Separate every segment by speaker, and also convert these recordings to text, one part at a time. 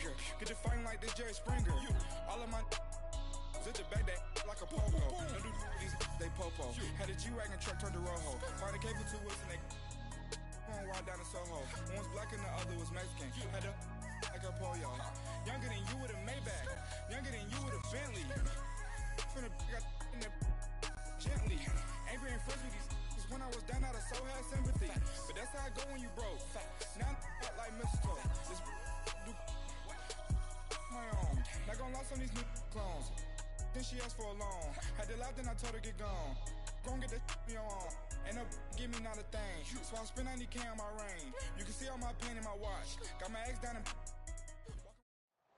Speaker 1: finger. Get to fighting like this Jerry Springer. All of my zip the back that like a popo. Don't do these, they popo. Had a G-Wagon truck turned to Rojo. Find a K for 2 weeks and they on wild down in Soho. One was black and the other was Mexican. Had a like a pollo. Younger than you with a Maybach. Younger than you with a Bentley. From the got in the gently. Angry and friends with these. When I was down out of so had sympathy. But that's how I go when you broke. Now I'm out like mistletoe. This do my own. Not gonna lie on these new clones. Then she asked for a loan. Had to laugh, then I told her get gone. Gon' get that me on. Ain't no give me not a thing. So I spend 90K on my range. You can see all my pain in my watch. Got my ex down in.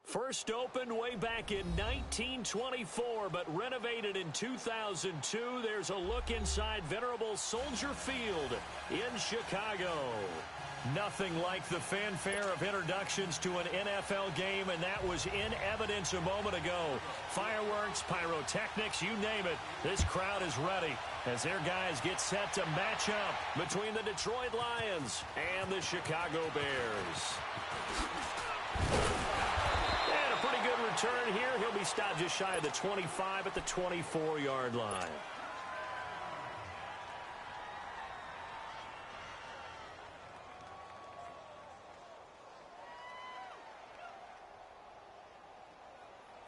Speaker 2: First opened way back in 1924, but renovated in 2002. There's a look inside venerable Soldier Field in Chicago. Nothing like the fanfare of introductions to an NFL game, and that was in evidence a moment ago. Fireworks, pyrotechnics, you name it. This crowd is ready as their guys get set to match up between the Detroit Lions and the Chicago Bears. Pretty good return here. He'll be stopped just shy of the 25 at the 24-yard line.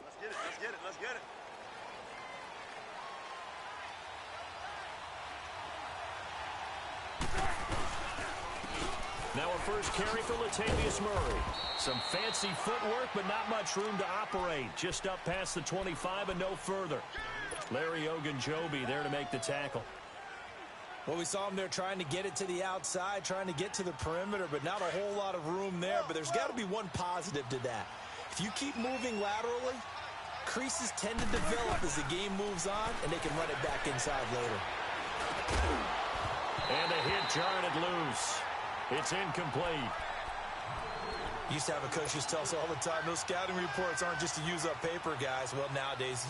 Speaker 3: Let's get it. Let's get it. Let's get it.
Speaker 2: Now a first carry for Latavius Murray. Some fancy footwork, but not much room to operate. Just up past the 25 and no further. Larry Ogunjobi there to make the tackle.
Speaker 4: Well, we saw him there trying to get it to the outside, trying to get to the perimeter, but not a whole lot of room there. But there's got to be one positive to that. If you keep moving laterally, creases tend to develop as the game moves on, and they can run it back inside later.
Speaker 2: And a hit jarred it loose. It's incomplete.
Speaker 4: Used to have a coach used to tell us all the time, those scouting reports aren't just to use up paper, guys. Well, nowadays,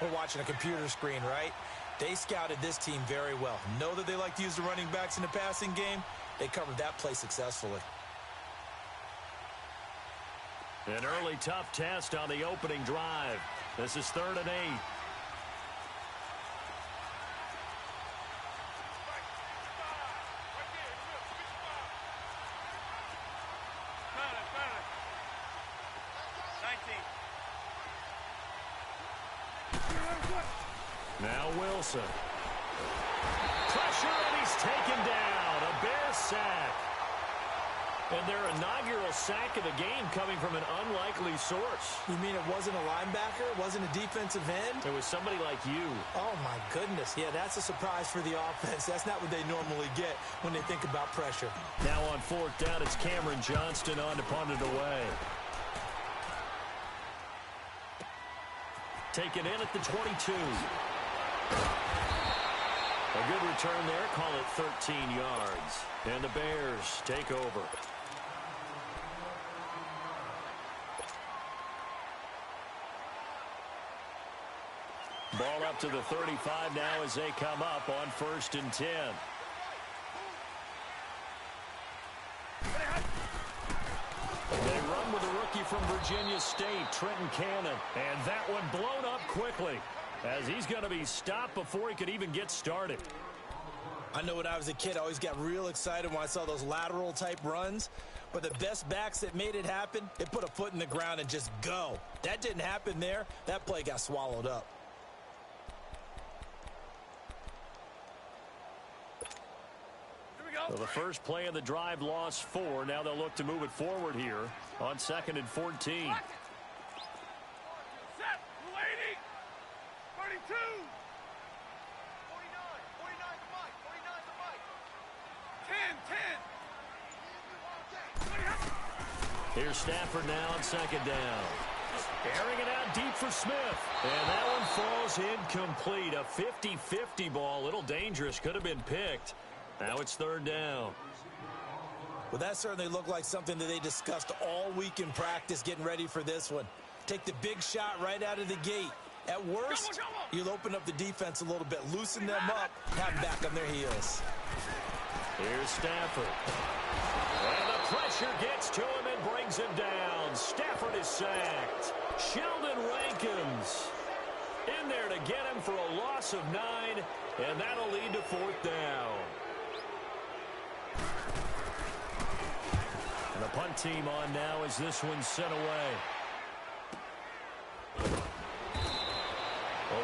Speaker 4: we're watching a computer screen, right? They scouted this team very well. Know that they like to use the running backs in the passing game. They covered that play successfully.
Speaker 2: An early tough test on the opening drive. This is 3rd and 8. Now Wilson. Pressure, and he's taken down. A Bear sack. And their inaugural sack of the game coming from an unlikely source.
Speaker 4: You mean it wasn't a linebacker? It wasn't a defensive end?
Speaker 2: It was somebody like you.
Speaker 4: Oh, my goodness. Yeah, that's a surprise for the offense. That's not what they normally get when they think about pressure.
Speaker 2: Now on 4th down, it's Cameron Johnston on to punt it away. Taken in at the 22. A good return there. Call it 13 yards. And the Bears take over. Ball up to the 35 now as they come up on 1st and 10. They run with a rookie from Virginia State, Trenton Cannon. And that one blown up quickly as he's going to be stopped before he could even get started.
Speaker 4: I know when I was a kid, I always got real excited when I saw those lateral type runs. But the best backs that made it happen, they put a foot in the ground and just go. That didn't happen there. That play got swallowed up.
Speaker 2: So the first play of the drive lost 4. Now they'll look to move it forward here on 2nd and 14.
Speaker 3: Set. 280. 32. 49. 49 to Mike. 49 to Mike. 10. 10.
Speaker 2: Here's Stafford now on 2nd down. Airing it out deep for Smith. And that one falls incomplete. A 50-50 ball. A little dangerous. Could have been picked. Now it's 3rd down.
Speaker 4: Well, that certainly looked like something that they discussed all week in practice getting ready for this one. Take the big shot right out of the gate. At worst, you'll open up the defense a little bit, loosen them up, have them back on their heels.
Speaker 2: Here's Stafford. And the Pressure gets to him and brings him down. Stafford is sacked. Sheldon Rankins in there to get him for a loss of 9, and that'll lead to 4th down. And the punt team on now as this one's sent away. A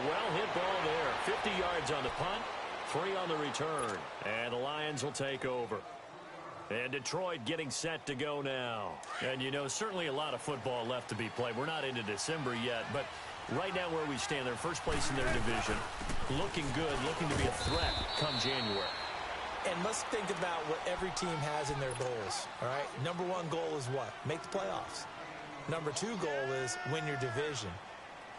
Speaker 2: well-hit ball there. 50 yards on the punt, 3 on the return. And the Lions will take over. And Detroit getting set to go now. And, you know, certainly a lot of football left to be played. We're not into December yet, but right now where we stand, they're first place in their division. Looking good, looking to be a threat come January.
Speaker 4: And let's think about what every team has in their goals, all right? Number 1 goal is what? Make the playoffs. Number 2 goal is win your division.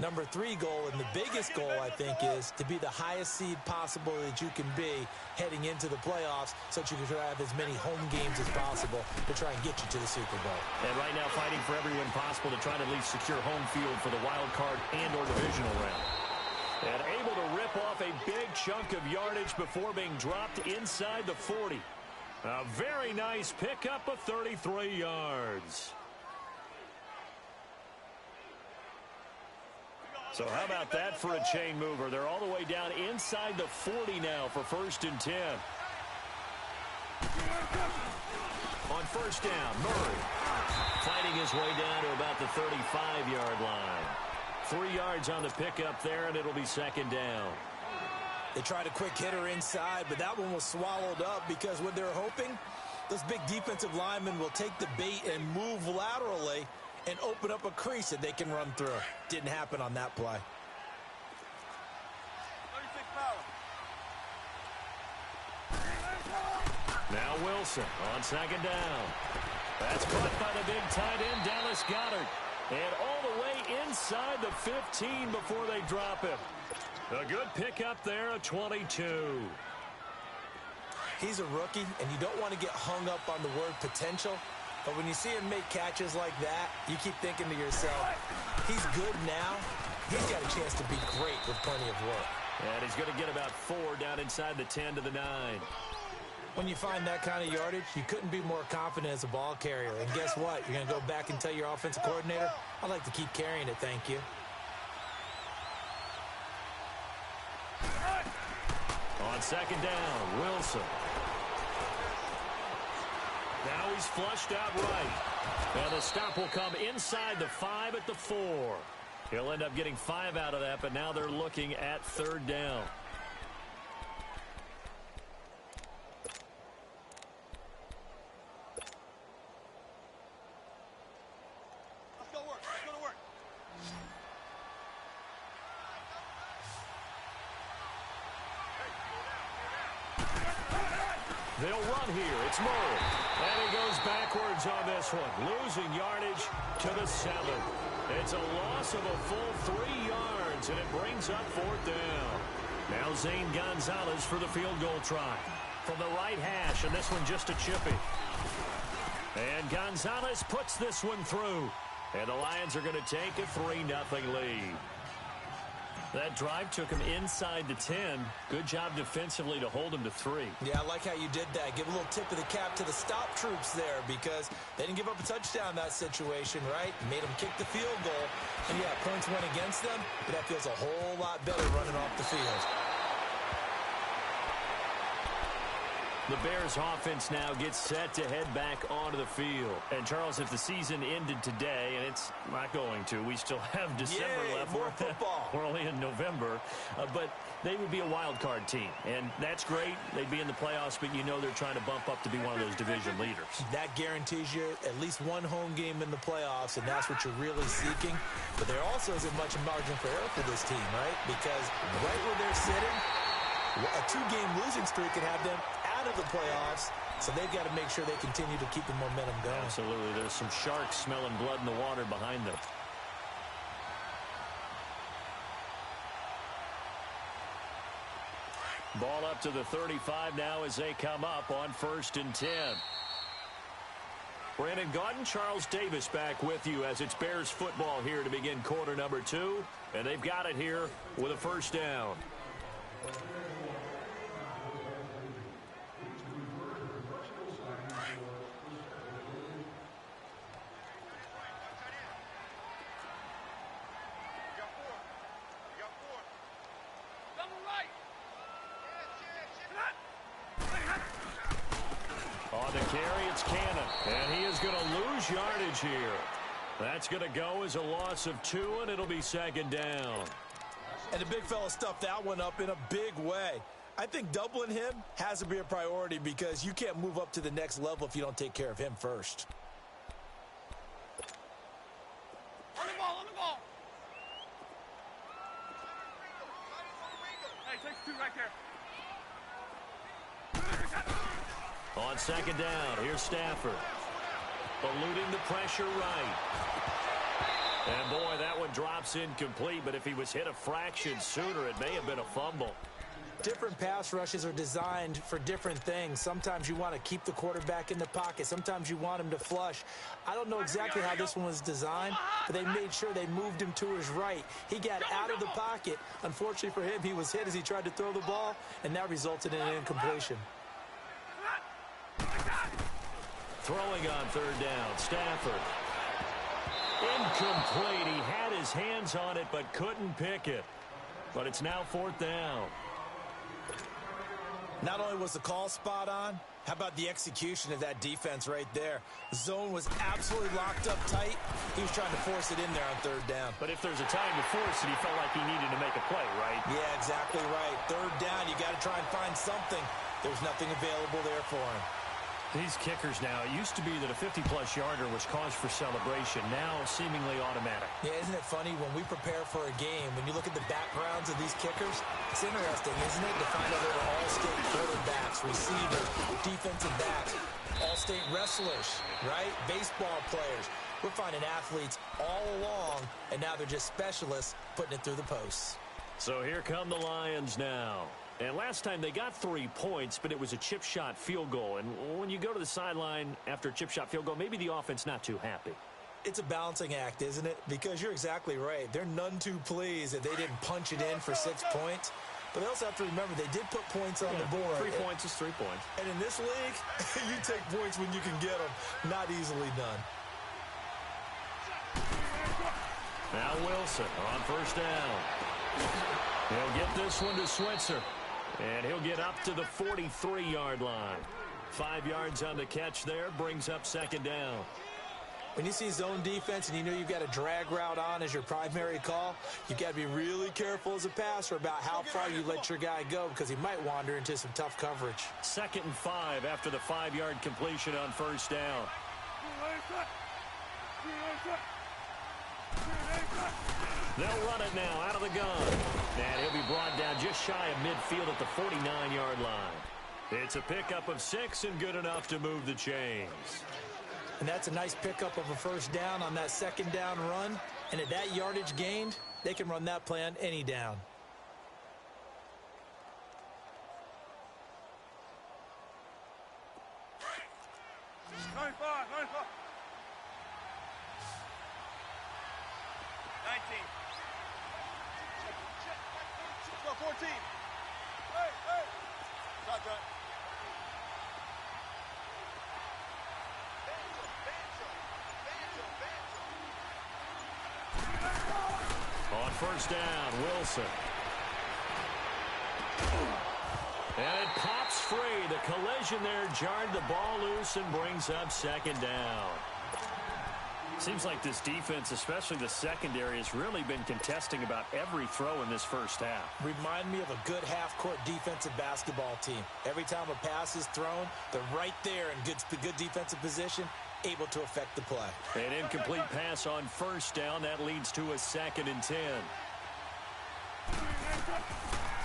Speaker 4: Number 3 goal, and the biggest goal, I think, is to be the highest seed possible that you can be heading into the playoffs so that you can have as many home games as possible to try and get you to the Super Bowl.
Speaker 2: And right now fighting for every win possible to try to at least secure home field for the wild card and or divisional round. And able to rip off a big chunk of yardage before being dropped inside the 40. A very nice pickup of 33 yards. So how about that for a chain mover? They're all the way down inside the 40 now for 1st and 10. On 1st down, Murray fighting his way down to about the 35-yard line. 3 yards on the pickup there, and it'll be 2nd down.
Speaker 4: They tried a quick hitter inside, but that one was swallowed up because what they're hoping, those big defensive linemen will take the bait and move laterally and open up a crease that they can run through. Didn't happen on that play.
Speaker 3: 36 power.
Speaker 2: Now Wilson on 2nd down. That's caught by the big tight end, Dallas Gotw. And all the way inside the 15 before they drop him. A good pickup there, a 22.
Speaker 4: He's a rookie, and you don't want to get hung up on the word potential. But when you see him make catches like that, you keep thinking to yourself, he's good now. He's got a chance to be great with plenty of work.
Speaker 2: And he's going to get about 4 down inside the 10 to the 9.
Speaker 4: When you find that kind of yardage, you couldn't be more confident as a ball carrier. And guess what? You're going to go back and tell your offensive coordinator, I'd like to keep carrying it, thank you.
Speaker 2: On 2nd down, Wilson. Now he's flushed out right. And the stop will come inside the 5 at the 4. He'll end up getting 5 out of that, but now they're looking at 3rd down.
Speaker 3: Let's go work. Let's go to work.
Speaker 2: They'll run here. It's Murray. And he goes backwards on this one. Losing yardage to the 7. It's a loss of a full 3 yards, and it brings up 4th down. Now Zane Gonzalez for the field goal try. From the right hash, and this one just a chippy. And Gonzalez puts this one through. And the Lions are going to take a 3-0 lead. That drive took him inside the 10. Good job defensively to hold him to 3.
Speaker 4: Yeah, I like how you did that. Give a little tip of the cap to the stop troops there because they didn't give up a touchdown in that situation, right? Made them kick the field goal. And, yeah, points went against them, but that feels a whole lot better running off the field.
Speaker 2: The Bears offense now gets set to head back onto the field. And, Charles, if the season ended today, and it's not going to, we still have December left.
Speaker 4: More football.
Speaker 2: We're only in November. But they would be a wild card team. And that's great. They'd be in the playoffs, but you know they're trying to bump up to be one of those division leaders.
Speaker 4: That guarantees you at least one home game in the playoffs, and that's what you're really seeking. But there also isn't much margin for error for this team, right? Because right where they're sitting, a 2-game losing streak could have them out of the playoffs, so they've got to make sure they continue to keep the momentum going.
Speaker 2: Absolutely. There's some sharks smelling blood in the water behind them. Ball up to the 35 now as they come up on 1st and 10. Brandon Gotw, Charles Davis back with you as it's Bears football here to begin quarter number 2. And they've got it here with a 1st down. And he is going to lose yardage here. That's going to go as a loss of 2, and it'll be second down.
Speaker 4: And the big fella stuffed that one up in a big way. I think doubling him has to be a priority because you can't move up to the next level if you don't take care of him first.
Speaker 3: On the ball, on the ball. Hey, take 2 right there.
Speaker 2: On second down, here's Stafford. Eluding the pressure right. And boy, that one drops incomplete, but if he was hit a fraction sooner, it may have been a fumble.
Speaker 4: Different pass rushes are designed for different things. Sometimes you want to keep the quarterback in the pocket. Sometimes you want him to flush. I don't know exactly how this one was designed, but they made sure they moved him to his right. He got out of the pocket. Unfortunately for him, he was hit as he tried to throw the ball, and that resulted in an incompletion.
Speaker 2: Throwing on third down, Stafford. Incomplete. He had his hands on it but couldn't pick it. But it's now 4th down.
Speaker 4: Not only was the call spot on, how about the execution of that defense right there? The zone was absolutely locked up tight. He was trying to force it in there on third down.
Speaker 2: But if there's a time to force it, he felt like he needed to make a play, right?
Speaker 4: Yeah, exactly right. Third down, you got to try and find something. There's nothing available there for him.
Speaker 2: These kickers now, it used to be that a 50-plus yarder was cause for celebration. Now, seemingly automatic.
Speaker 4: Yeah, isn't it funny when we prepare for a game, when you look at the backgrounds of these kickers, it's interesting, isn't it, to find out they were all-state quarterbacks, receivers, defensive backs, all-state wrestlers, right? Baseball players. We're finding athletes all along, and now they're just specialists putting it through the posts.
Speaker 2: So here come the Lions now. And last time they got 3 points, but it was a chip shot field goal. And when you go to the sideline after a chip shot field goal, maybe the offense not too happy.
Speaker 4: It's a balancing act, isn't it? Because you're exactly right. They're none too pleased that they didn't punch it in for 6 points. But they also have to remember they did put points on the board.
Speaker 2: 3 points is 3 points.
Speaker 4: And in this league, you take points when you can get them. Not easily done.
Speaker 2: Now Wilson on first down. He'll get this one to Switzer. And he'll get up to the 43-yard line. 5 yards on the catch there, brings up second down.
Speaker 4: When you see zone defense and you know you've got a drag route on as your primary call, you've got to be really careful as a passer about how far you let your guy go because he might wander into some tough coverage.
Speaker 2: 2nd and 5 after the 5-yard completion on first down. They'll run it now out of the gun. And he'll be brought down just shy of midfield at the 49-yard line. It's a pickup of 6 and good enough to move the chains.
Speaker 4: And that's a nice pickup of a first down on that second down run. And at that yardage gained, they can run that play on any down.
Speaker 2: On first down, Wilson. And it pops free. The collision there jarred the ball loose and brings up second down. Seems like this defense, especially the secondary, has really been contesting about every throw in this first half.
Speaker 4: Remind me of a good half-court defensive basketball team. Every time a pass is thrown, they're right there in good defensive position, able to affect the play.
Speaker 2: An incomplete pass on first down. That leads to a 2nd and 10.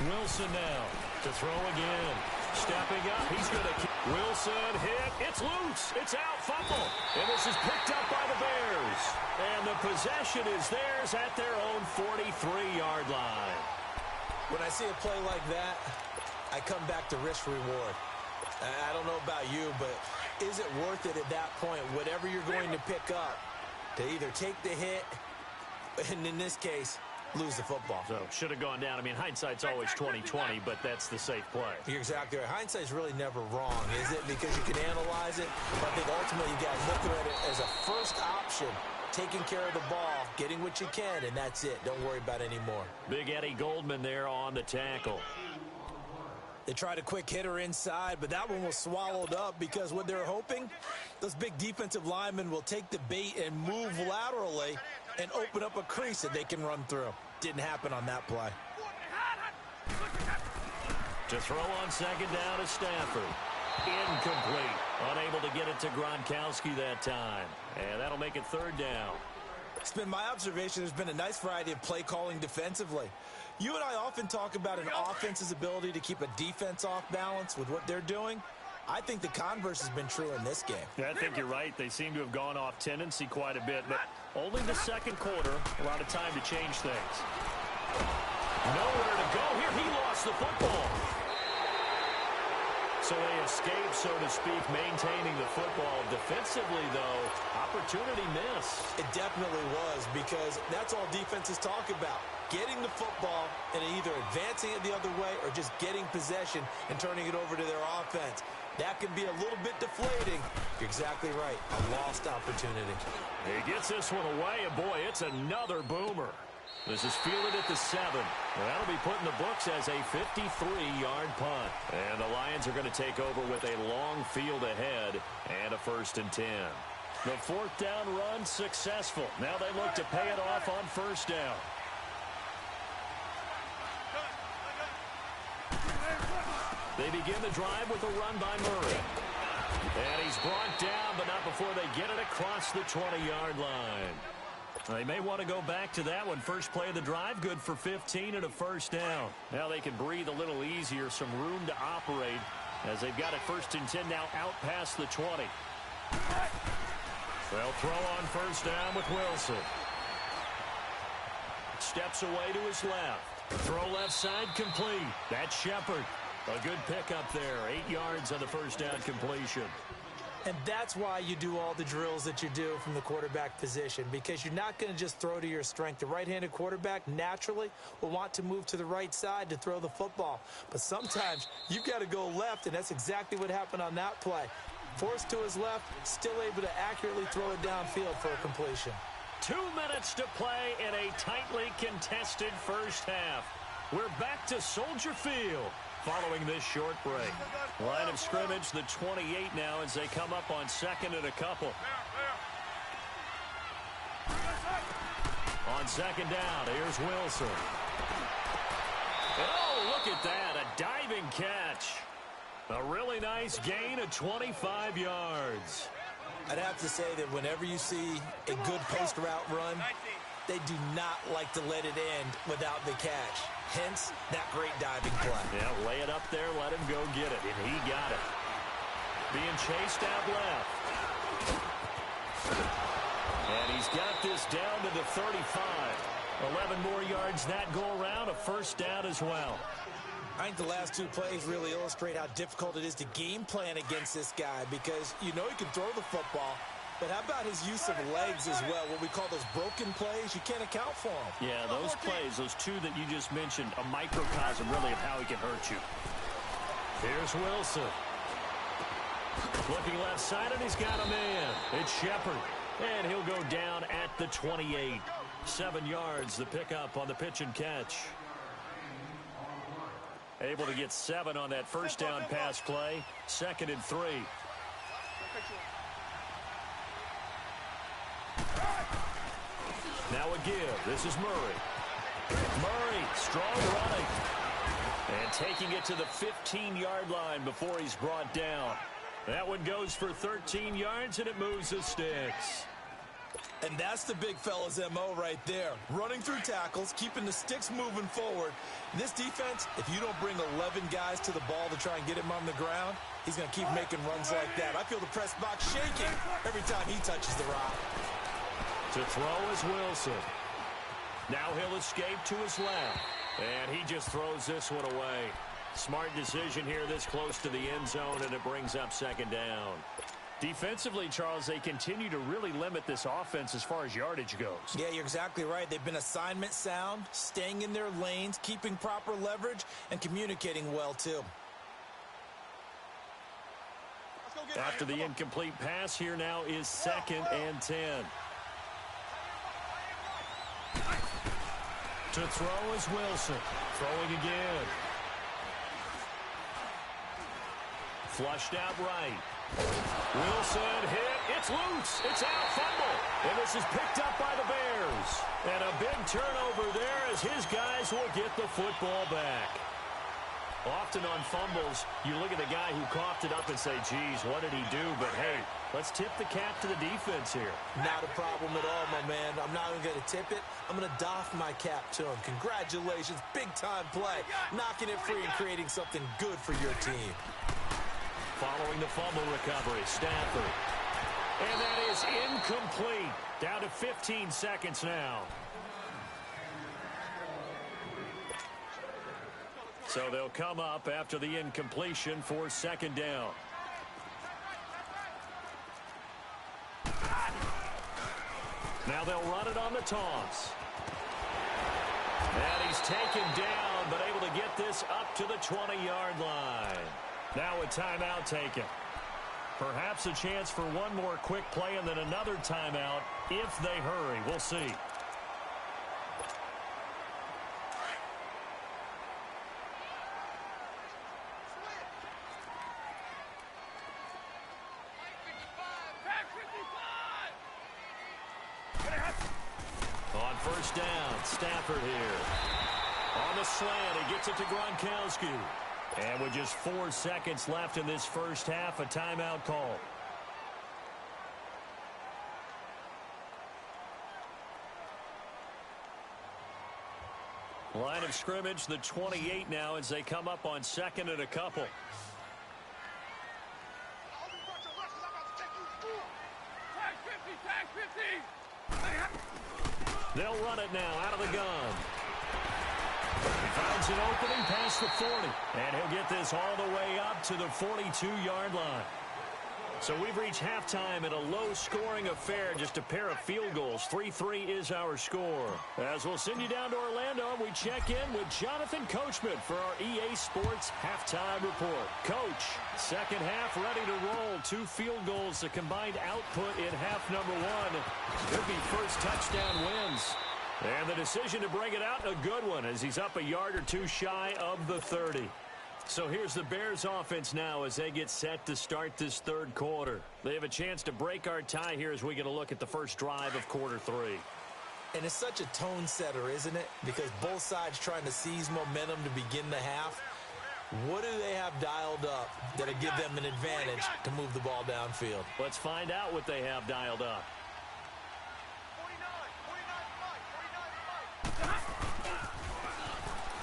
Speaker 2: Wilson now to throw again. Stepping up, he's going to keep. Wilson hit. It's loose. It's out. Fumble. And this is picked up by the Bears. And the possession is theirs at their own 43-yard line.
Speaker 4: When I see a play like that, I come back to risk-reward. I don't know about you, but is it worth it at that point, whatever you're going to pick up, to either take the hit, and in this case, lose the football?
Speaker 2: So, should have gone down. I mean, hindsight's always 20/20, but that's the safe play.
Speaker 4: You're exactly right. Hindsight's really never wrong, is it? Because you can analyze it, but I think ultimately you got to look at it as a first option, taking care of the ball, getting what you can, and that's it. Don't worry about it anymore.
Speaker 2: Big Eddie Goldman there on the tackle.
Speaker 4: They tried a quick hitter inside, but that one was swallowed up because what they're hoping, those big defensive linemen will take the bait and move laterally and open up a crease that they can run through. Didn't happen on that play.
Speaker 2: To throw on second down is Stafford. Incomplete. Unable to get it to Gronkowski that time. And that'll make it third down.
Speaker 4: It's been my observation there's been a nice variety of play calling defensively. You and I often talk about an offense's ability to keep a defense off balance with what they're doing. I think the converse has been true in this game.
Speaker 2: Yeah, I think you're right. They seem to have gone off tendency quite a bit, but only the second quarter, a lot of time to change things. Nowhere to go here. He lost the football. So they escape, so to speak, maintaining the football. Defensively, though, opportunity missed.
Speaker 4: It definitely was, because that's all defenses talk about. Getting the football and either advancing it the other way or just getting possession and turning it over to their offense. That can be a little bit deflating. You're exactly right. A lost opportunity.
Speaker 2: He gets this one away, and boy, it's another boomer. This is fielded at the 7. That'll be put in the books as a 53-yard punt. And the Lions are going to take over with a long field ahead and a 1st and 10. The 4th down run successful. Now they look to pay it off on 1st down. They begin the drive with a run by Murray. And he's brought down, but not before they get it across the 20-yard line. They may want to go back to that one. First play of the drive, good for 15 and a 1st down. Now they can breathe a little easier, some room to operate as they've got it 1st and 10 now out past the 20. They'll throw on 1st down with Wilson. Steps away to his left. Throw left side complete. That's Shepard. A good pickup there. 8 yards on the 1st down completion.
Speaker 4: And that's why you do all the drills that you do from the quarterback position, because you're not going to just throw to your strength. The right-handed quarterback naturally will want to move to the right side to throw the football. But sometimes you've got to go left, and that's exactly what happened on that play. Forced to his left, still able to accurately throw it downfield for a completion.
Speaker 2: 2 minutes to play in a tightly contested first half. We're back to Soldier Field following this short break. Line of scrimmage, the 28 now as they come up on 2nd and a couple. On 2nd down, here's Wilson. Oh, look at that, a diving catch. A really nice gain of 25 yards.
Speaker 4: I'd have to say that whenever you see a good post route run, they do not like to let it end without the catch. Hence, that great diving play.
Speaker 2: Yeah, lay it up there, let him go get it, and he got it. Being chased out left. And he's got this down to the 35. 11 more yards that go around, a 1st down as well.
Speaker 4: I think the last 2 plays really illustrate how difficult it is to game plan against this guy, because you know he can throw the football, but how about his use of legs as well? What we call those broken plays, you can't account for them.
Speaker 2: Yeah, those plays, those 2 that you just mentioned, a microcosm really of how he can hurt you. Here's Wilson. Looking left side, and he's got a man. It's Shepard. And he'll go down at the 28. 7 yards, the pickup on the pitch and catch. Able to get 7 on that 1st down pass play. 2nd and 3. Now a give. This is Murray. Murray, strong running. And taking it to the 15-yard line before he's brought down. That one goes for 13 yards, and it moves the sticks.
Speaker 4: And that's the big fella's MO right there. Running through tackles, keeping the sticks moving forward. In this defense, if you don't bring 11 guys to the ball to try and get him on the ground, he's going to keep making runs like that. I feel the press box shaking every time he touches the rock.
Speaker 2: To throw is Wilson. Now he'll escape to his left. And he just throws this one away. Smart decision here this close to the end zone, and it brings up 2nd down. Defensively, Charles, they continue to really limit this offense as far as yardage goes.
Speaker 4: Yeah, you're exactly right. They've been assignment sound, staying in their lanes, keeping proper leverage, and communicating well, too.
Speaker 2: After the incomplete pass, here now is 2nd and 10. To throw is Wilson. Throwing again. flushed out right. Wilson hit. It's loose. It's out. Fumble. And this is picked up by the Bears. And a big turnover there as his guys will get the football back. Often on fumbles, you look at the guy who coughed it up and say, geez, what did he do? But, hey, let's tip the cap to the defense here.
Speaker 4: Not a problem at all, my man. I'm not even going to tip it. I'm going to doff my cap to him. Congratulations. Big-time play. Knocking it free and creating something good for your team.
Speaker 2: Following the fumble recovery, Stafford. And that is incomplete. Down to 15 seconds now. So they'll come up after the incompletion for second down. Now they'll run it on the toss. And he's taken down, but able to get this up to the 20-yard line. Now a timeout taken. Perhaps a chance for one more quick play and then another timeout if they hurry. We'll see. On first down, Stafford here. On the slant, he gets it to Gronkowski. And with just 4 seconds left in this first half, a timeout call. Line of scrimmage, the 28 now as they come up on second and a couple. They'll run it now out of the gun. He finds an opening past the 40, and he'll get this all the way up to the 42-yard line. So we've reached halftime in a low-scoring affair, just a pair of field goals. 3-3 is our score. As we'll send you down to Orlando, we check in with Jonathan Coachman for our EA Sports Halftime Report. Coach, second half ready to roll. 2 field goals, the combined output in half number 1. Could be first touchdown wins. And the decision to bring it out, a good one, as he's up a yard or 2 shy of the 30. So here's the Bears offense now as they get set to start this third quarter. They have a chance to break our tie here as we get a look at the first drive of quarter 3.
Speaker 4: And it's such a tone setter, isn't it? Because both sides trying to seize momentum to begin the half. What do they have dialed up that'll give them an advantage to move the ball downfield?
Speaker 2: Let's find out what they have dialed up.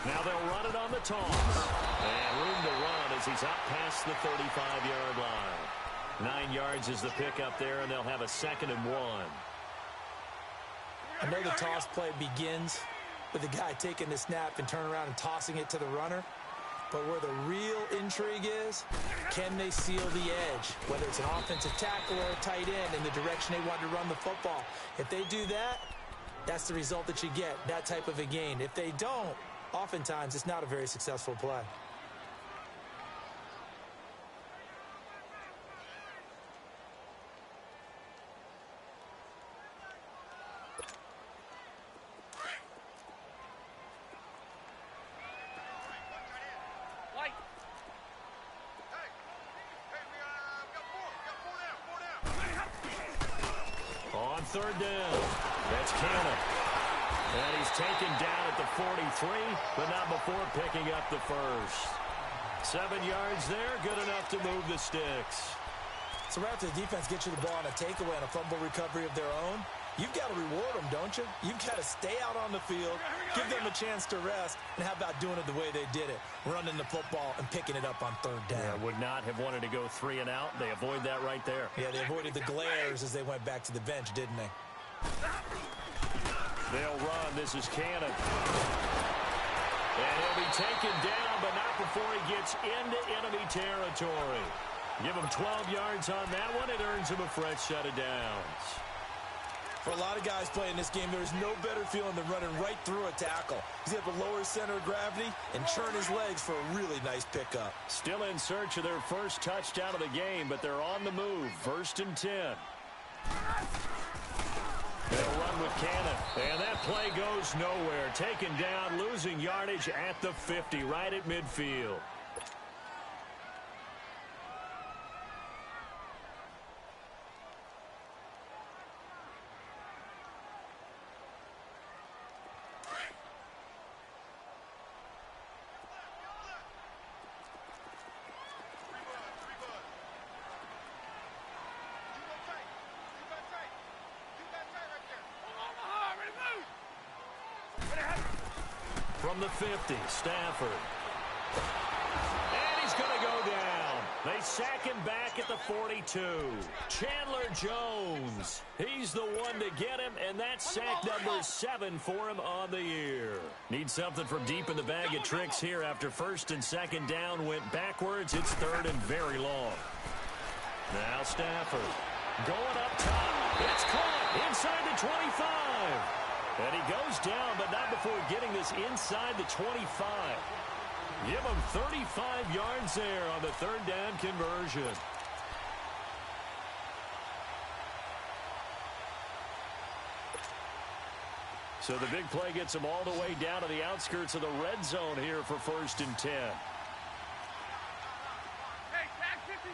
Speaker 2: Now they'll run it on the toss. And room to run as he's up past the 35-yard line. 9 yards is the pickup there, and they'll have a 2nd and 1.
Speaker 4: I know the toss play begins with the guy taking the snap and turning around and tossing it to the runner. But where the real intrigue is, can they seal the edge? Whether it's an offensive tackle or a tight end in the direction they want to run the football. If they do that, that's the result that you get, that type of a gain. If they don't, oftentimes it's not a very successful play.
Speaker 2: On third down, that's Cannon. And he's taken down at the 43, but not before picking up the first. 7 yards there, good enough to move the sticks.
Speaker 4: So right after the defense gets you the ball on a takeaway and a fumble recovery of their own, you've got to reward them, don't you? You've got to stay out on the field, give them a chance to rest, and how about doing it the way they did it, running the football and picking it up on third down.
Speaker 2: Yeah, would not have wanted to go 3 and out. They avoid that right there.
Speaker 4: Yeah, they avoided the glares as they went back to the bench, didn't they?
Speaker 2: They'll run. This is Cannon. And he'll be taken down, but not before he gets into enemy territory. Give him 12 yards on that one. It earns him a fresh set of downs.
Speaker 4: For a lot of guys playing this game, there's no better feeling than running right through a tackle. He's able to lower his center of gravity and churn his legs for a really nice pickup.
Speaker 2: Still in search of their first touchdown of the game, but they're on the move. 1st and 10. They'll run with Cannon. And that play goes nowhere. Taken down, losing yardage at the 50, right at midfield. from the 50. Stafford. And he's going to go down. They sack him back at the 42. Chandler Jones. He's the one to get him, and that's sack number 7 for him on the year. Need something from deep in the bag of tricks here after first and second down went backwards. It's third and very long. Now Stafford going up top. It's caught inside the 25. And he goes down, but not before getting this inside the 25. Give him 35 yards there on the third down conversion. So the big play gets him all the way down to the outskirts of the red zone here for first and 10.
Speaker 3: Hey, tag 53.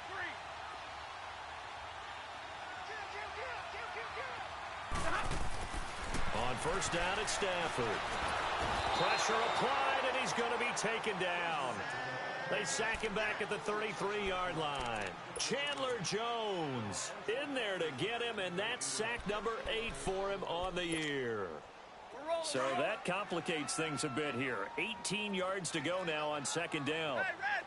Speaker 2: On first down, it's Stafford. Pressure applied, and he's going to be taken down. They sack him back at the 33-yard line. Chandler Jones in there to get him, and that's sack number 8 for him on the year. So that complicates things a bit here. 18 yards to go now on second down.
Speaker 3: Hey, Red.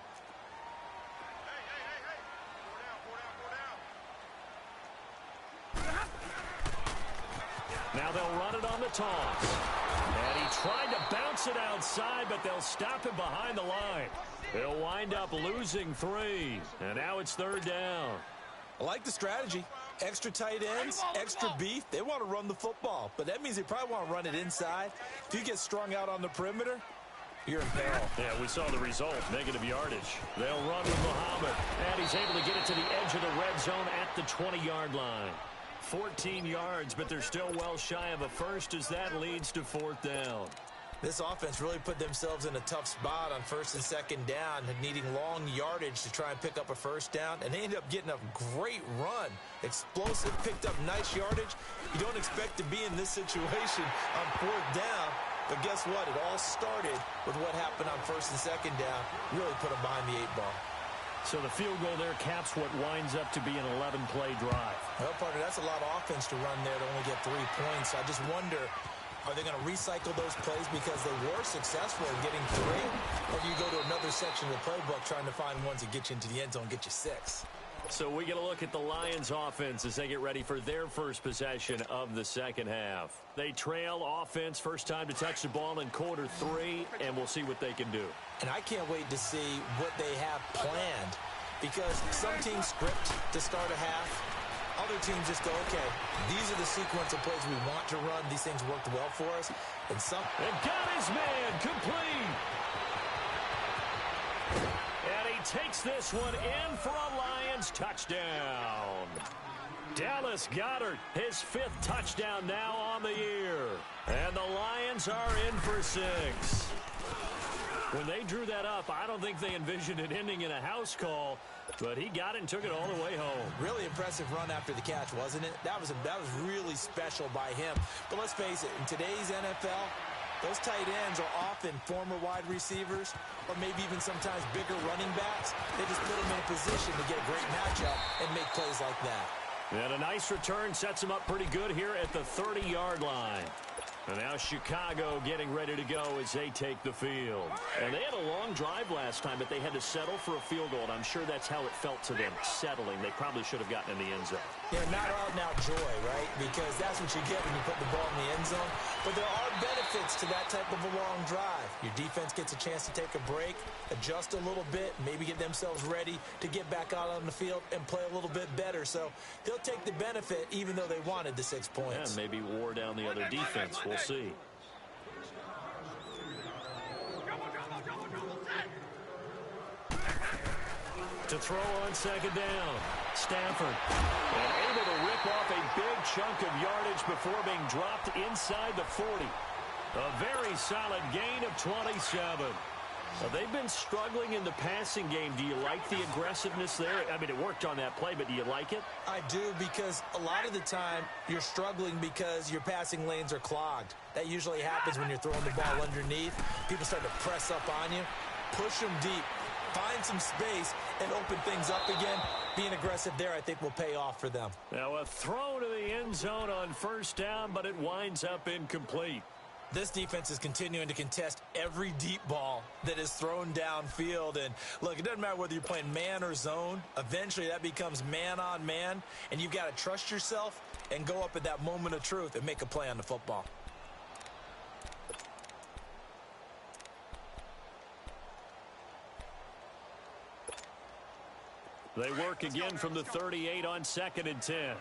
Speaker 2: Now they'll run it on the toss. And he tried to bounce it outside, but they'll stop him behind the line. They'll wind up losing 3. And now it's third down.
Speaker 4: I like the strategy. Extra tight ends, extra beef. They want to run the football, but that means they probably want to run it inside. If you get strung out on the perimeter, you're in peril.
Speaker 2: Yeah, we saw the result, negative yardage. They'll run with Muhammad, and he's able to get it to the edge of the red zone at the 20-yard line. 14 yards, but they're still well shy of a first as that leads to fourth down.
Speaker 4: This offense really put themselves in a tough spot on first and second down, needing long yardage to try and pick up a first down, and they ended up getting a great run. Explosive, picked up nice yardage. You don't expect to be in this situation on fourth down, but guess what? It all started with what happened on first and second down. Really put them behind the 8 ball.
Speaker 2: So the field goal there caps what winds up to be an 11-play drive.
Speaker 4: Well, partner, that's a lot of offense to run there to only get 3 points. I just wonder, are they going to recycle those plays because they were successful in getting 3? Or do you go to another section of the playbook trying to find ones that get you into the end zone and get you 6?
Speaker 2: So we get a look at the Lions offense as they get ready for their first possession of the second half. They trail offense, first time to touch the ball in quarter 3, and we'll see what they can do.
Speaker 4: And I can't wait to see what they have planned, because some teams script to start a half. Other teams just go, okay, these are the sequence of plays we want to run. These things worked well for us. And some...
Speaker 2: And got his man complete. And he takes this one in for a Lions touchdown. Dallas Gotw, his 5th touchdown now on the year. And the Lions are in for 6. When they drew that up, I don't think they envisioned it ending in a house call, but he got it and took it all the way home.
Speaker 4: Really impressive run after the catch, wasn't it? That was really special by him. But let's face it, in today's NFL, those tight ends are often former wide receivers or maybe even sometimes bigger running backs. They just put them in a position to get a great matchup and make plays like that.
Speaker 2: And a nice return sets him up pretty good here at the 30-yard line. And now Chicago getting ready to go as they take the field. And they had a long drive last time, but they had to settle for a field goal, and I'm sure that's how it felt to them, settling. They probably should have gotten in the end zone.
Speaker 4: Yeah, not out and out joy, right? Because that's what you get when you put the ball in the end zone. But there are benefits to that type of a long drive. Your defense gets a chance to take a break, adjust a little bit, maybe get themselves ready to get back out on the field and play a little bit better. So they'll take the benefit even though they wanted the 6 points.
Speaker 2: And maybe wore down the other defense. We'll see. To throw on second down, Stafford. And able to rip off a big chunk of yardage before being dropped inside the 40. A very solid gain of 27. They've been struggling in the passing game. Do you like the aggressiveness there? I mean, it worked on that play, but do you like it?
Speaker 4: I do, because a lot of the time you're struggling because your passing lanes are clogged. That usually happens when you're throwing the ball underneath. People start to press up on you. Push them deep. Find some space and open things up again. Being aggressive there, I think, will pay off for them.
Speaker 2: Now a throw to the end zone on first down, but it winds up incomplete.
Speaker 4: This defense is continuing to contest every deep ball that is thrown downfield. And, look, it doesn't matter whether you're playing man or zone. Eventually, that becomes man-on-man, and you've got to trust yourself and go up at that moment of truth and make a play on the football.
Speaker 2: They work again from the 38 on 2nd and 10.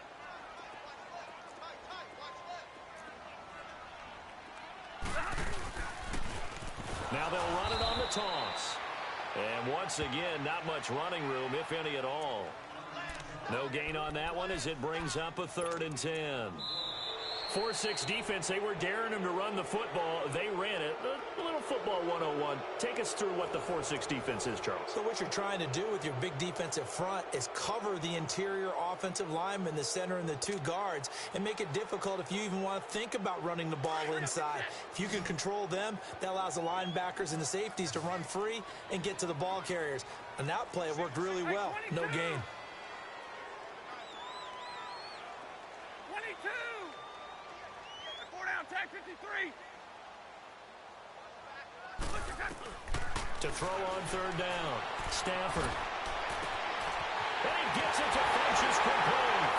Speaker 2: Now they'll run it on the toss. And once again, not much running room, if any at all. No gain on that one as it brings up a 3rd and 10. 4-6 defense, they were daring them to run the football. They ran it. A little football 101. Take us through what the 4-6 defense is, Charles.
Speaker 4: So what you're trying to do with your big defensive front is cover the interior offensive linemen, the center and the 2 guards, and make it difficult if you even want to think about running the ball inside. If you can control them, that allows the linebackers and the safeties to run free and get to the ball carriers. And that play worked really well. No gain.
Speaker 3: 22. 4 down, tag 53.
Speaker 2: To throw on 3rd down. Stafford. And he gets it to Funchess complete.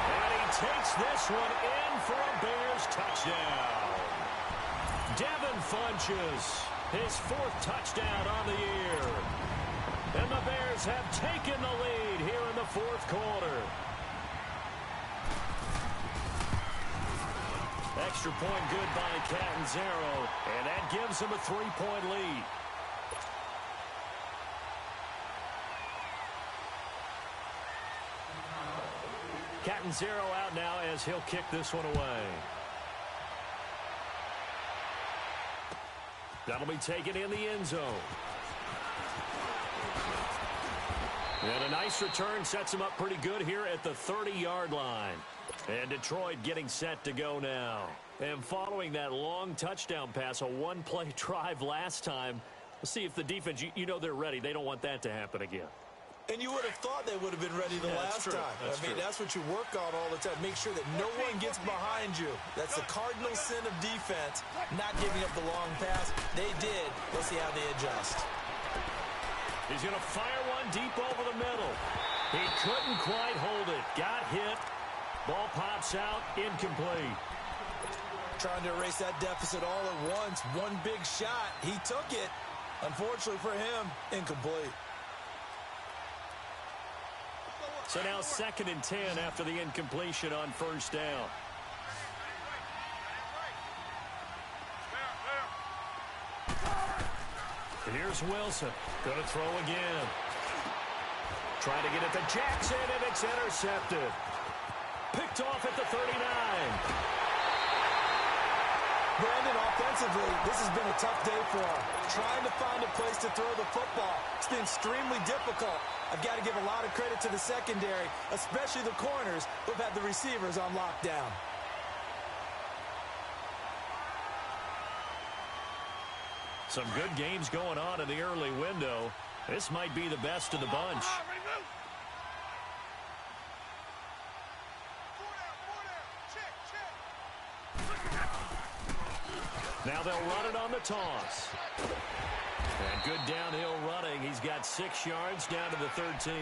Speaker 2: And he takes this one in for a Bears touchdown. Devin Funchess, his 4th touchdown on the year. And the Bears have taken the lead here in the 4th quarter. Extra point good by Catanzaro, and that gives him a 3-point lead. Catanzaro out now as he'll kick this one away. That'll be taken in the end zone. And a nice return sets him up pretty good here at the 30-yard line. And Detroit getting set to go now. And following that long touchdown pass, a 1-play drive last time, we'll see if the defense, you know they're ready. They don't want that to happen again.
Speaker 4: And you would have thought they would have been ready the last time. That's what you work on all the time. Make sure that no one gets behind you. That's the cardinal sin of defense, not giving up the long pass. They did. Let's see how they adjust.
Speaker 2: He's going to fire one deep over the middle. He couldn't quite hold it. Got hit. Ball pops out. Incomplete.
Speaker 4: Trying to erase that deficit all at once. One big shot. He took it. Unfortunately for him, incomplete.
Speaker 2: So now 2nd and 10 after the incompletion on 1st down. Here's Wilson. Going to throw again. Trying to get it to Jackson, and it's intercepted. Picked off at the 39.
Speaker 4: Brandon, offensively, this has been a tough day for him. Trying to find a place to throw the football. It's been extremely difficult. I've got to give a lot of credit to the secondary, especially the corners who've had the receivers on lockdown.
Speaker 2: Some good games going on in the early window. This might be the best of the bunch. Now they'll run it on the toss. And good downhill running. He's got 6 yards down to the 13.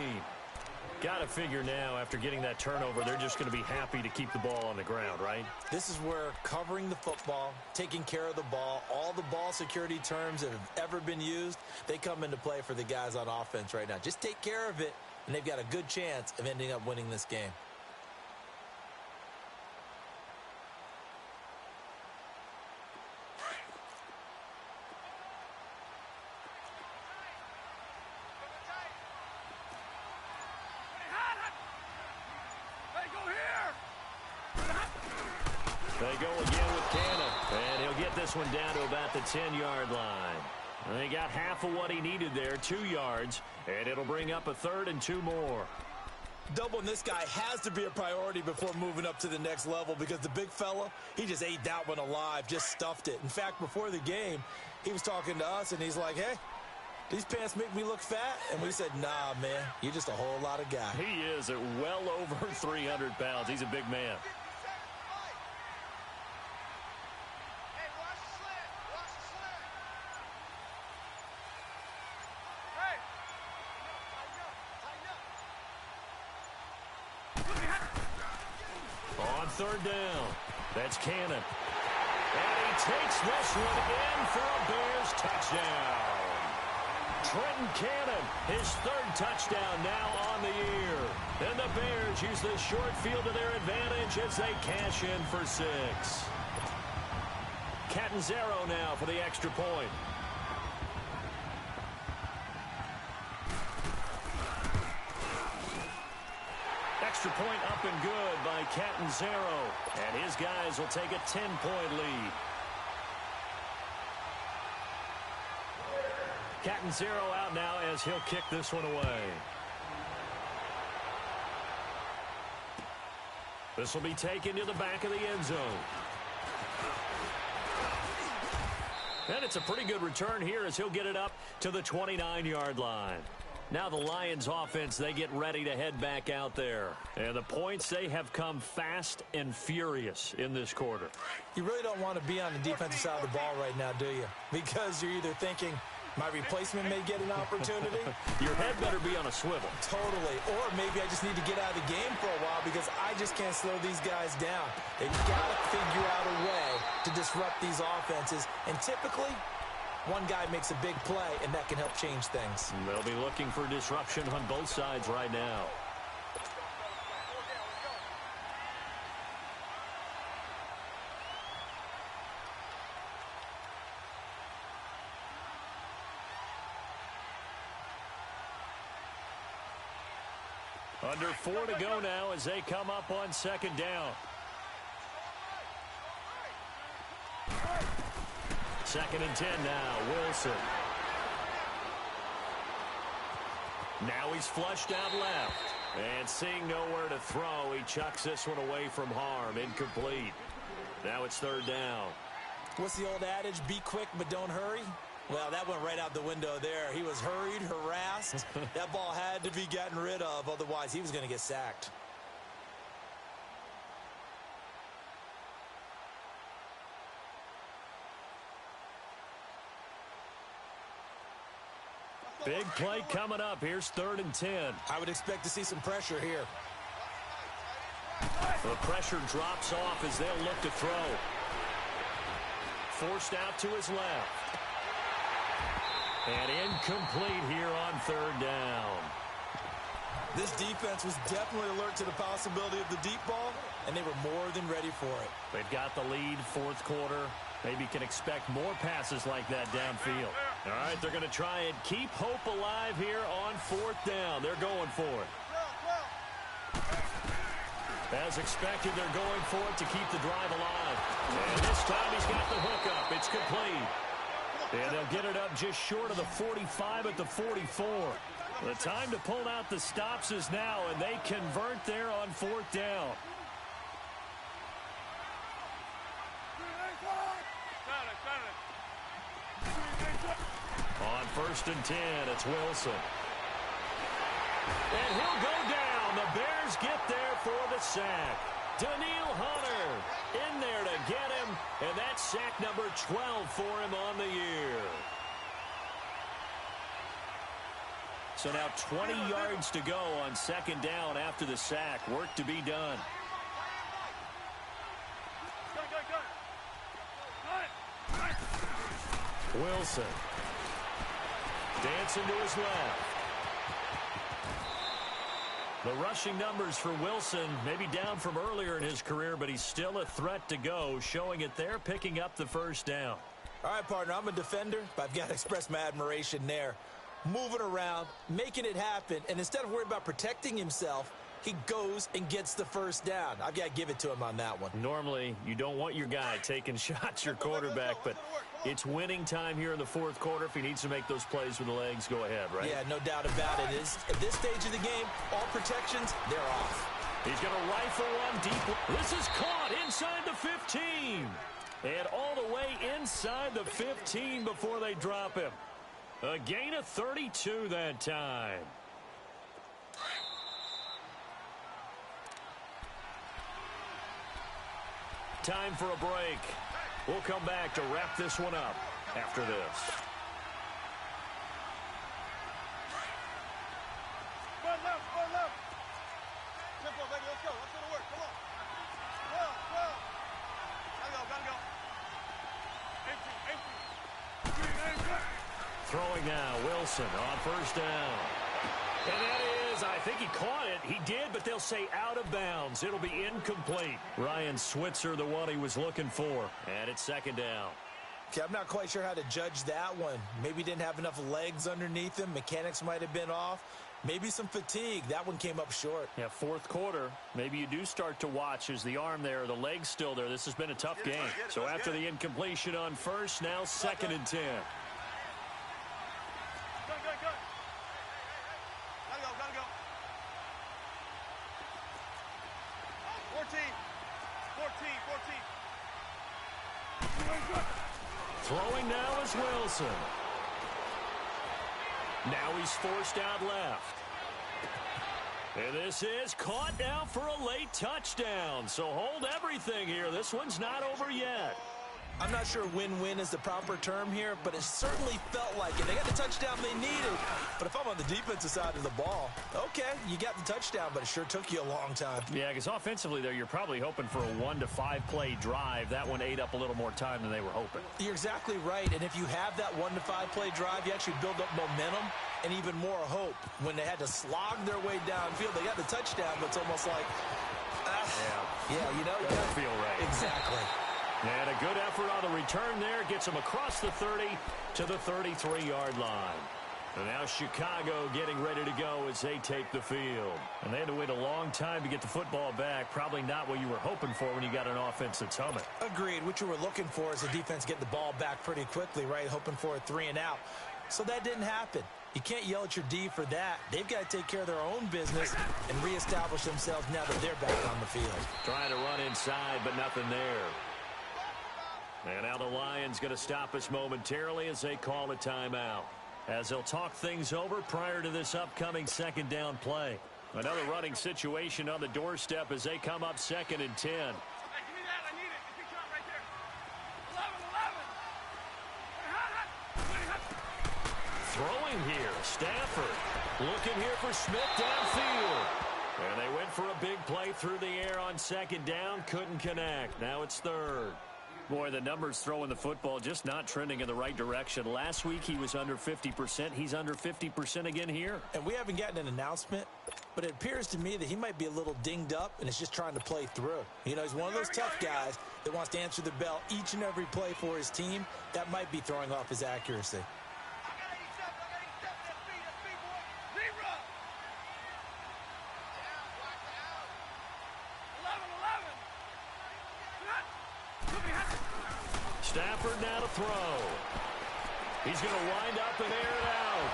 Speaker 2: Got to figure now, after getting that turnover, they're just going to be happy to keep the ball on the ground, right?
Speaker 4: This is where covering the football, taking care of the ball, all the ball security terms that have ever been used, they come into play for the guys on offense right now. Just take care of it, and they've got a good chance of ending up winning this game.
Speaker 2: They go again with Cannon, and he'll get this one down to about the 10-yard line. And they got half of what he needed there, 2 yards, and it'll bring up a 3rd and 2 more.
Speaker 4: Doubling this guy has to be a priority before moving up to the next level because the big fella, he just ate that one alive, just stuffed it. In fact, before the game, he was talking to us, and he's like, hey, these pants make me look fat? And we said, nah, man, you're just a whole lot of guy.
Speaker 2: He is at well over 300 pounds. He's a big man. third down. That's Cannon. And he takes this one in for a Bears touchdown. Trenton Cannon, his third touchdown now on the year. And the Bears use the short field to their advantage as they cash in for 6. Catanzaro now for the extra point. Extra point up and good by Catanzaro. And his guys will take a 10-point lead. Catanzaro out now as he'll kick this one away. This will be taken to the back of the end zone. And it's a pretty good return here as he'll get it up to the 29-yard line. Now the Lions offense, they get ready to head back out there. And the points, they have come fast and furious in this quarter.
Speaker 4: You really don't want to be on the defensive side of the ball right now, do you? Because you're either thinking, my replacement may get an opportunity.
Speaker 2: Your head better be on a swivel.
Speaker 4: Totally. Or maybe I just need to get out of the game for a while because I just can't slow these guys down. They've got to figure out a way to disrupt these offenses. And typically, one guy makes a big play, and that can help change things.
Speaker 2: They'll be looking for disruption on both sides right now. Under 4 to go now as they come up on second down. Second and 10 now, Wilson. Now he's flushed out left. And seeing nowhere to throw, he chucks this one away from harm. Incomplete. Now it's third down.
Speaker 4: What's the old adage? Be quick, but don't hurry? Well, that went right out the window there. He was hurried, harassed. That ball had to be gotten rid of, otherwise he was going to get sacked.
Speaker 2: Big play coming up. Here's third and 10.
Speaker 4: I would expect to see some pressure here.
Speaker 2: The pressure drops off as they'll look to throw. Forced out to his left. And incomplete here on third down.
Speaker 4: This defense was definitely alert to the possibility of the deep ball, and they were more than ready for it.
Speaker 2: They've got the lead, fourth quarter. Maybe can expect more passes like that downfield. All right, they're going to try and keep hope alive here on fourth down. They're going for it. As expected, they're going for it to keep the drive alive. And this time he's got the hookup. It's complete. And they'll get it up just short of the 45 at the 44. The time to pull out the stops is now, and they convert there on fourth down. On first and 10, it's Wilson. And he'll go down. The Bears get there for the sack. Daniil Hunter in there to get him, and that's sack number 12 for him on the year. So now 20 yards to go on second down after the sack. Work to be done. Wilson. Dancing to his left. The rushing numbers for Wilson maybe down from earlier in his career, but he's still a threat to go, showing it there, picking up the first down.
Speaker 4: All right, partner, I'm a defender, but I've got to express my admiration there. Moving around, making it happen, and instead of worrying about protecting himself, he goes and gets the first down. I've got to give it to him on that one.
Speaker 2: Normally, you don't want your guy taking shots, your quarterback, but it's winning time here in the fourth quarter. If he needs to make those plays with the legs, go ahead, right?
Speaker 4: Yeah, no doubt about it. At this stage of the game, all protections, they're off.
Speaker 2: He's going to rifle one deep. This is caught inside the 15. And all the way inside the 15 before they drop him. A gain of 32 that time. Time for a break. We'll come back to wrap this one up after this.
Speaker 3: Run left, run left. Tempo, baby, let's go. Let's go to work. Come on.
Speaker 2: throwing now. Wilson on first down. And that is, I think he caught it. He did, but they'll say out of bounds. It'll be incomplete. Ryan Switzer, the one he was looking for. And it's second down.
Speaker 4: Okay, I'm not quite sure how to judge that one. Maybe didn't have enough legs underneath him. Mechanics might have been off. Maybe some fatigue. That one came up short.
Speaker 2: Yeah, fourth quarter. Maybe you do start to watch as the arm there, the leg's still there. This has been a tough game. So after the incompletion on first, now second and 10.
Speaker 3: Gotta go. 14.
Speaker 2: Throwing now is Wilson. Now he's forced out left. And this is caught now for a late touchdown. So hold everything here. This one's not over yet.
Speaker 4: I'm not sure win-win is the proper term here, but it certainly felt like it. They got the touchdown they needed. But if I'm on the defensive side of the ball, okay, you got the touchdown, but it sure took you a long time.
Speaker 2: Yeah, because offensively there, you're probably hoping for a 1 to 5 play drive. That one ate up a little more time than they were hoping.
Speaker 4: You're exactly right. And if you have that 1 to 5 play drive, you actually build up momentum and even more hope. When they had to slog their way downfield, they got the touchdown, but it's almost like, you know, you
Speaker 2: doesn't feel right.
Speaker 4: Exactly.
Speaker 2: And a good effort on the return there. Gets him across the 30 to the 33-yard line. And now Chicago getting ready to go as they take the field. And they had to wait a long time to get the football back. Probably not what you were hoping for when you got an offense that's humming.
Speaker 4: Agreed. What you were looking for is the defense getting the ball back pretty quickly, right? Hoping for a 3 and out. So that didn't happen. You can't yell at your D for that. They've got to take care of their own business and reestablish themselves now that they're back on the field.
Speaker 2: Trying to run inside, but nothing there. And now the Lions going to stop us momentarily as they call a timeout. As they'll talk things over prior to this upcoming second down play. Another running situation on the doorstep as they come up second and 10.
Speaker 3: Hey, give me that. I need it. Big shot right there. 11.
Speaker 2: Throwing here, Stafford. Looking here for Smith downfield. And they went for a big play through the air on second down. Couldn't connect. Now it's third. Boy, the numbers throwing the football just not trending in the right direction. Last week he was under 50%. He's under 50% again here.
Speaker 4: And we haven't gotten an announcement, but it appears to me that he might be a little dinged up and is just trying to play through. You know, he's one of those tough guys that wants to answer the bell each and every play for his team. That might be throwing off his accuracy.
Speaker 2: Stafford now to throw. He's going to wind up and air it out.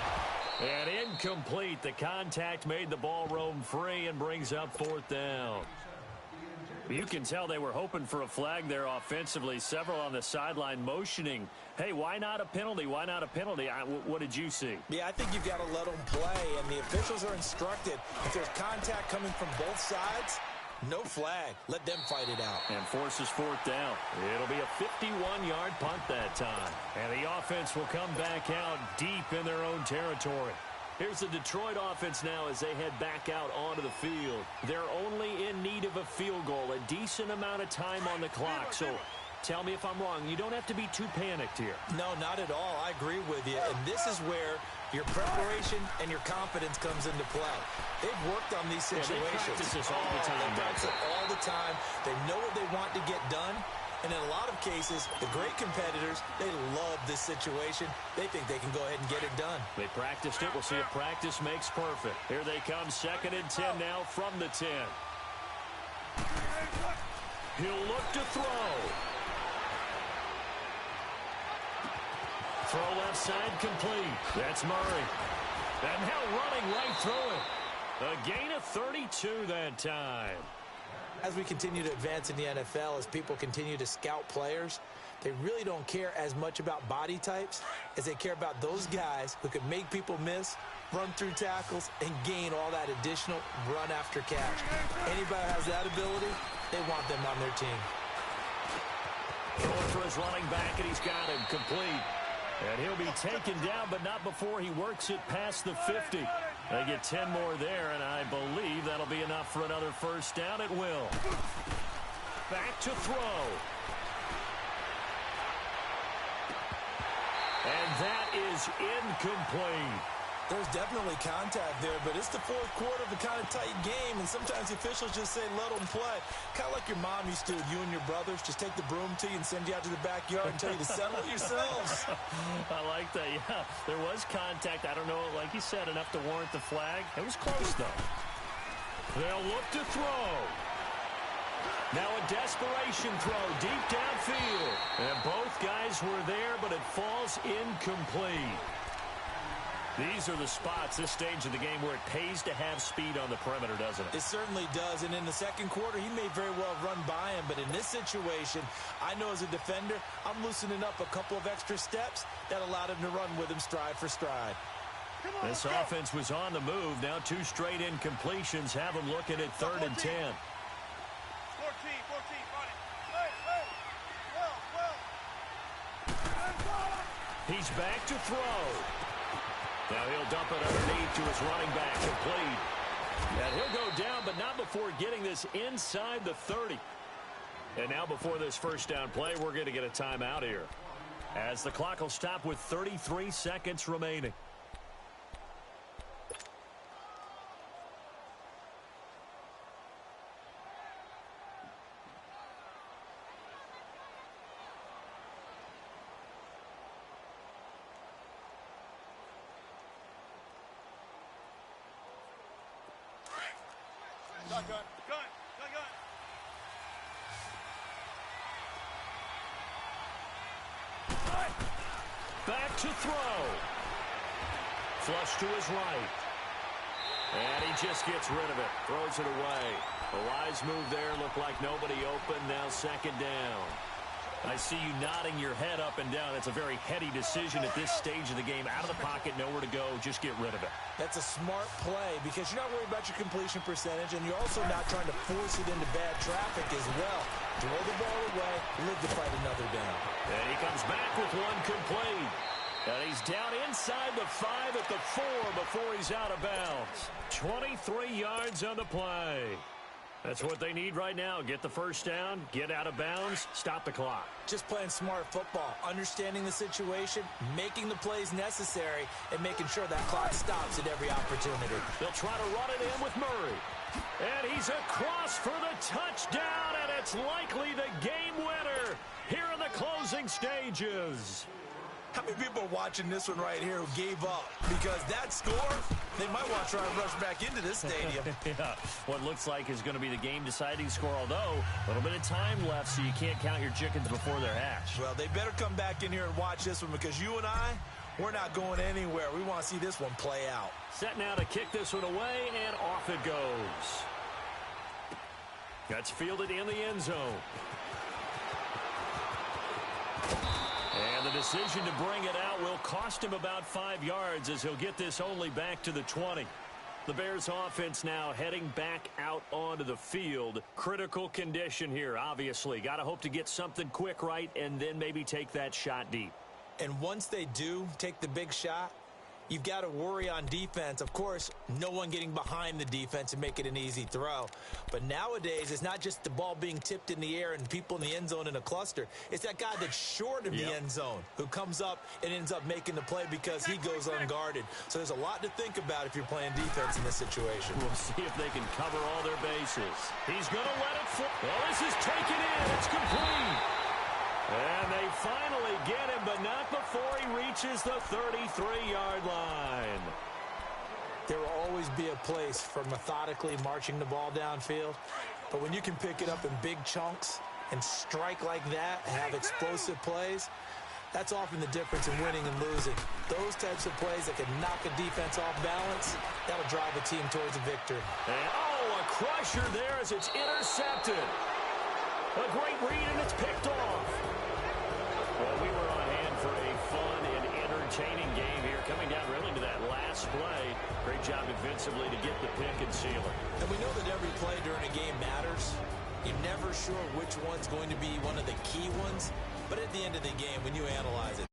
Speaker 2: And incomplete. The contact made the ball roam free and brings up fourth down. You can tell they were hoping for a flag there offensively. Several on the sideline motioning. Hey, why not a penalty? Why not a penalty? What did you see?
Speaker 4: Yeah, I think you've got to let them play, and the officials are instructed. If there's contact coming from both sides, no flag. Let them fight it out.
Speaker 2: And forces fourth down. It'll be a 51-yard punt that time. And the offense will come back out deep in their own territory. Here's the Detroit offense now as they head back out onto the field. They're only in need of a field goal, a decent amount of time on the clock. So tell me if I'm wrong. You don't have to be too panicked here.
Speaker 4: No, not at all. I agree with you. And this is where your preparation and your confidence comes into play. They've worked on these situations.
Speaker 2: They practice this all the time.
Speaker 4: They practice it all the time. They know what they want to get done. And in a lot of cases, the great competitors, they love this situation. They think they can go ahead and get it done.
Speaker 2: They practiced it. We'll see if practice makes perfect. Here they come, second and 10 now from the 10. He'll look to throw. Throw left side complete. That's Murray. And now running right through it. A gain of 32 that time.
Speaker 4: As we continue to advance in the NFL, as people continue to scout players, they really don't care as much about body types as they care about those guys who can make people miss, run through tackles, and gain all that additional run after catch. Anybody who has that ability, they want them on their team.
Speaker 2: Throwing for his running back, and he's got him complete. And he'll be taken down, but not before he works it past the 50. They get 10 more there, and I believe that'll be enough for another first down. It will. Back to throw. And that is incomplete.
Speaker 4: There's definitely contact there, but it's the fourth quarter of a kind of tight game, and sometimes the officials just say, let them play. Kind of like your mom used to with you and your brothers. Just take the broom to you and send you out to the backyard and tell you to settle it yourselves.
Speaker 2: I like that, yeah. There was contact. I don't know, like you said, enough to warrant the flag. It was close, though. They'll look to throw. Now a desperation throw deep downfield. And both guys were there, but it falls incomplete. These are the spots, this stage of the game, where it pays to have speed on the perimeter, doesn't it?
Speaker 4: It certainly does, and in the second quarter, he may very well run by him, but in this situation, I know as a defender, I'm loosening up a couple of extra steps that allowed him to run with him stride for stride.
Speaker 2: This offense was on the move. Now 2 straight incompletions have him looking at 3rd and 10.
Speaker 3: 14, run it.
Speaker 2: He's back to throw. Now he'll dump it underneath to his running back, complete. And he'll go down, but not before getting this inside the 30. And now before this first down play, we're going to get a timeout here, as the clock will stop with 33 seconds remaining.
Speaker 3: Gun.
Speaker 2: Back to throw. Flush to his right. And he just gets rid of it. Throws it away. A wise move there. Looked like nobody open. Now 2nd down. I see you nodding your head up and down. It's a very heady decision at this stage of the game. Out of the pocket, nowhere to go. Just get rid of it.
Speaker 4: That's a smart play because you're not worried about your completion percentage, and you're also not trying to force it into bad traffic as well. Throw the ball away, live to fight another down.
Speaker 2: And he comes back with one complete. And he's down inside the 5 at the 4 before he's out of bounds. 23 yards on the play. That's what they need right now. Get the first down, get out of bounds, stop the clock.
Speaker 4: Just playing smart football, understanding the situation, making the plays necessary, and making sure that clock stops at every opportunity.
Speaker 2: They'll try to run it in with Murray. And he's across for the touchdown, and it's likely the game winner here in the closing stages.
Speaker 4: How many people are watching this one right here who gave up? Because that score, they might want to try and rush back into this stadium.
Speaker 2: Yeah, what looks like is going to be the game-deciding score, although a little bit of time left, so you can't count your chickens before they're hatched.
Speaker 4: Well, they better come back in here and watch this one because you and I, we're not going anywhere. We want to see this one play out.
Speaker 2: Set now to kick this one away, and off it goes. That's fielded in the end zone. And the decision to bring it out will cost him about 5 yards as he'll get this only back to the 20. The Bears offense now heading back out onto the field. Critical condition here, obviously. Got to hope to get something quick right and then maybe take that shot deep.
Speaker 4: And once they do take the big shot, you've got to worry on defense. Of course, no one getting behind the defense and make it an easy throw. But nowadays, it's not just the ball being tipped in the air and people in the end zone in a cluster. It's that guy that's short of the end zone who comes up and ends up making the play because he goes unguarded. So there's a lot to think about if you're playing defense in this situation.
Speaker 2: We'll see if they can cover all their bases. He's going to let it fly. Well, this is taken in. It's complete. And they finally get him, but not before he reaches the 33-yard line.
Speaker 4: There will always be a place for methodically marching the ball downfield, but when you can pick it up in big chunks and strike like that and have explosive plays, that's often the difference in winning and losing. Those types of plays that can knock a defense off balance, that'll drive a team towards a victory.
Speaker 2: And, a crusher there as it's intercepted. A great read, and it's picked off. Well, we were on hand for a fun and entertaining game here, coming down really to that last play. Great job defensively to get the pick and seal it.
Speaker 4: And we know that every play during a game matters. You're never sure which one's going to be one of the key ones. But at the end of the game, when you analyze it,